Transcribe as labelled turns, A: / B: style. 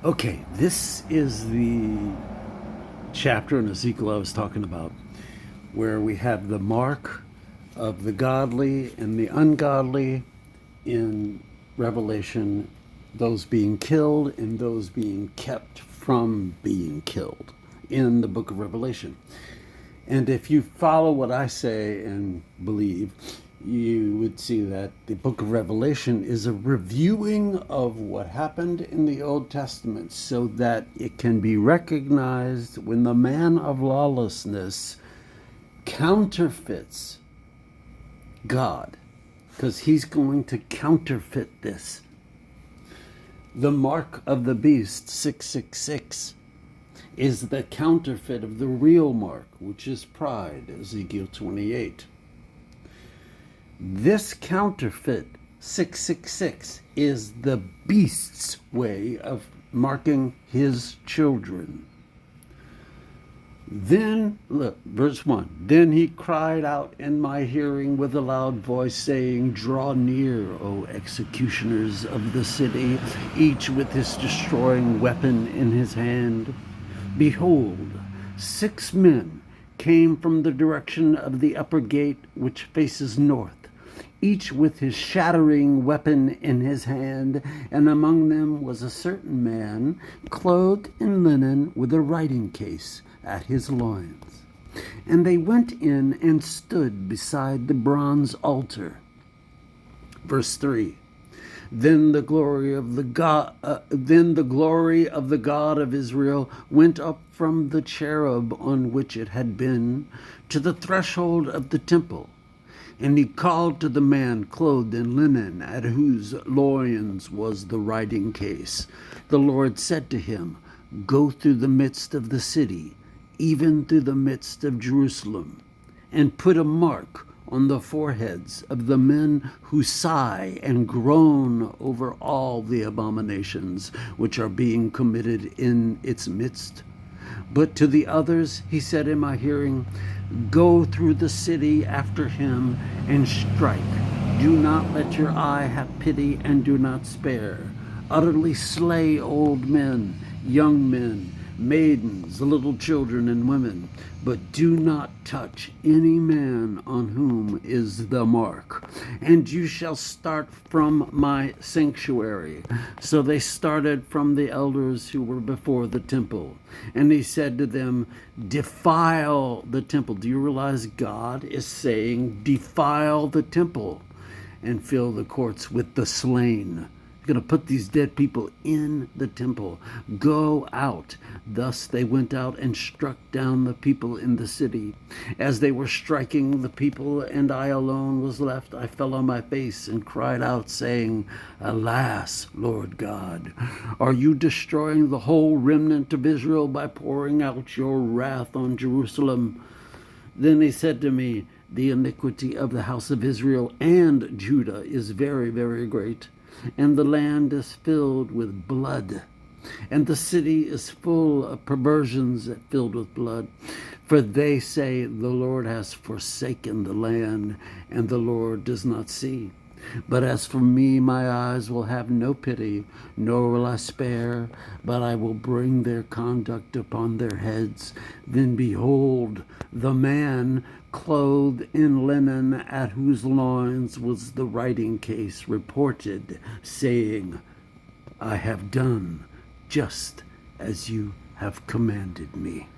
A: Okay, this is the chapter in Ezekiel I was talking about, where we have the mark of the godly and the ungodly in Revelation, those being killed and those being kept from being killed in the book of Revelation. And if you follow what I say and believe, you would see that the book of Revelation is a reviewing of what happened in the Old Testament so that it can be recognized when the man of lawlessness counterfeits God, because he's going to counterfeit this. The mark of the beast, 666, is the counterfeit of the real mark, which is pride, Ezekiel 28. This counterfeit, 666, is the beast's way of marking his children. Then, look, verse 1. Then he cried out in my hearing with a loud voice, saying, Draw near, O executioners of the city, each with his destroying weapon in his hand. Behold, 6 men came from the direction of the upper gate which faces north, each with his shattering weapon in his hand, and among them was a certain man clothed in linen with a writing case at his loins. And they went in and stood beside the bronze altar. Verse 3. Then the glory of the God of Israel went up from the cherub on which it had been to the threshold of the temple. And he called to the man clothed in linen, at whose loins was the writing case. The Lord said to him, Go through the midst of the city, even through the midst of Jerusalem, and put a mark on the foreheads of the men who sigh and groan over all the abominations which are being committed in its midst. But to the others he said in my hearing, Go through the city after him and strike. Do not let your eye have pity, and do not spare. Utterly slay old men, young men, maidens, little children, and women, but do not touch any man on whom is the mark. And you shall start from my sanctuary. So they started from the elders who were before the temple. And he said to them, Defile the temple. Do you realize God is saying, defile the temple and fill the courts with the slain? Going to put these dead people in the temple. Go out. Thus they went out and struck down the people in the city. As they were striking the people, and I alone was left, I fell on my face and cried out, saying, Alas, Lord God, are you destroying the whole remnant of Israel by pouring out your wrath on Jerusalem? Then he said to me, The iniquity of the house of Israel and Judah is very, very great, and the land is filled with blood, and the city is full of perversions filled with blood. For they say, The Lord has forsaken the land, and the Lord does not see. But as for me, my eyes will have no pity, nor will I spare, but I will bring their conduct upon their heads. Then behold, the man clothed in linen, at whose loins was the writing case, reported, saying, I have done just as you have commanded me.